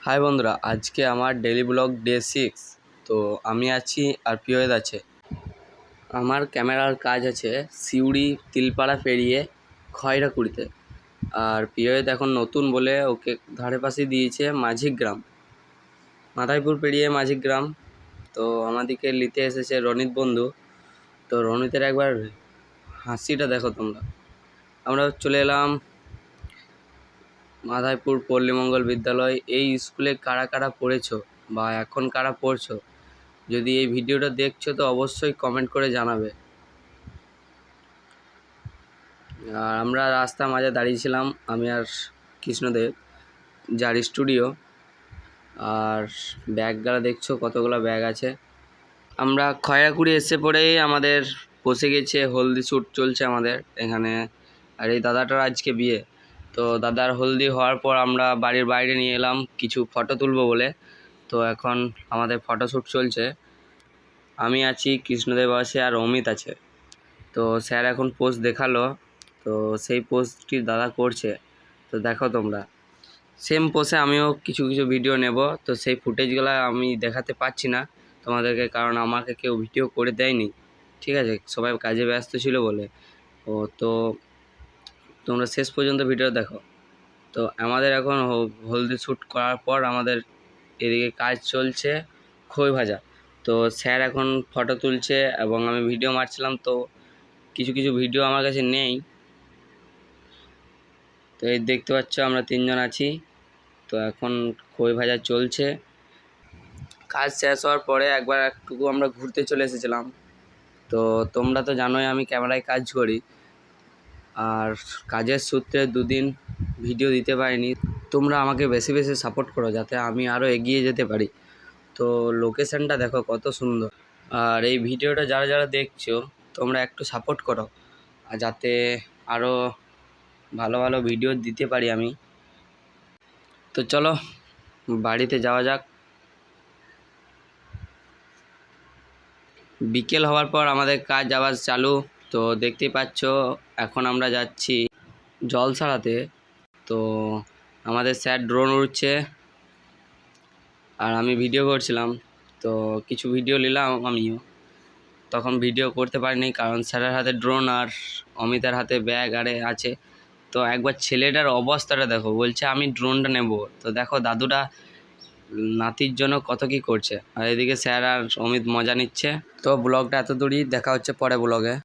High বন্ধুরা, আজকে আমার ডেইলি ব্লগ ডে 6। তো আমি আছি আর পিওয়েদ আছে। আমার ক্যামেরার কাজ আছে সিউড়ি তিলপাড়া পেরিয়ে খয়রাকুড়িতে। আর পিওয়েদ এখন নতুন বলে ওকে ধারে পাশে দিয়েছে মাঝিগ্রাম, মাথাইপুর পেরিয়ে মাঝিগ্রাম। তো আমাদেরকে নিতে এসেছে রনিত বন্ধু। তো রনিতের একবার হাসিটা দেখো তোমরা। আমরা চলে এলাম মাধাইপুর পল্লীমঙ্গল বিদ্যালয়। এই স্কুলে কারা কারা পড়েছো বা এখন কারা পড়ছো, যদি এই ভিডিওটা দেখছো তো অবশ্যই কমেন্ট করে জানাবে। আর আমরা রাস্তার মাঝে দাঁড়িয়েছিলাম, আমি আর কৃষ্ণদেব, যার স্টুডিও। আর ব্যাগগুলো দেখছো, কতগুলো ব্যাগ আছে। আমরা খয়রাকুড়ি এসে পড়েই আমাদের বসে গেছে, হলদি শ্যুট চলছে আমাদের এখানে। আর এই দাদাটার আজকে বিয়ে। তো দাদার হলদি হওয়ার পর আমরা বাড়ির বাইরে নিয়ে এলাম কিছু ফটো তুলবো বলে। তো এখন আমাদের ফটোশ্যুট চলছে। আমি আছি, কৃষ্ণদেব আছে আর অমিত আছে। তো স্যার এখন পোস্ট দেখালো, তো সেই পোস্টটি দাদা করছে। তো দেখো তোমরা, সেম পোস্টে আমিও কিছু কিছু ভিডিও নেব। তো সেই ফুটেজগুলো আমি দেখাতে পারছি না তোমাদেরকে, কারণ আমাকে কেউ ভিডিও করে দেয়নি, ঠিক আছে, সবাই কাজে ব্যস্ত ছিল বলে। তো তোমরা শেষ পর্যন্ত ভিডিও দেখো। তো আমাদের এখন হলদি শ্যুট করার পর আমাদের এদিকে কাজ চলছে খই ভাজা। তো স্যার এখন ফটো তুলছে এবং আমি ভিডিও মারছিলাম। তো কিছু কিছু ভিডিও আমার কাছে নেই। তো এই দেখতে পাচ্ছ আমরা তিনজন আছি। তো এখন খই ভাজা চলছে। কাজ শেষ হওয়ার পরে একবার একটুকু আমরা ঘুরতে চলে এসেছিলাম। তো তোমরা তো জানোই আমি ক্যামেরায় কাজ করি, আর কাজের সূত্রে দুদিন ভিডিও দিতে পারিনি। তোমরা আমাকে বেশি বেশি সাপোর্ট করো যাতে আমি আরও এগিয়ে যেতে পারি। তো লোকেশানটা দেখো কত সুন্দর। আর এই ভিডিওটা যারা যারা দেখছো তোমরা একটু সাপোর্ট করো, আর যাতে আরও ভালো ভালো ভিডিও দিতে পারি আমি। তো চলো বাড়িতে যাওয়া যাক। বিকেল হওয়ার পর আমাদের কাজ আবার চালু। তো দেখতেই পাচ্ছ এখন আমরা যাচ্ছি জল ছাড়াতে। তো আমাদের স্যার ড্রোন উড়ছে আর আমি ভিডিও করছিলাম। তো কিছু ভিডিও নিলাম আমিও, তখন ভিডিও করতে পারিনি কারণ স্যারের হাতে ড্রোন আর অমিতের হাতে ব্যাগ আরে আছে। তো একবার ছেলেটার অবস্থাটা দেখো, বলছে আমি ড্রোনটা নেব। তো দেখো দাদুটা নাতির জন্য কত কি করছে, আর এদিকে স্যার আর অমিত মজা নিচ্ছে। তো ব্লগটা এত দূরই, দেখা হচ্ছে পরে ব্লগে।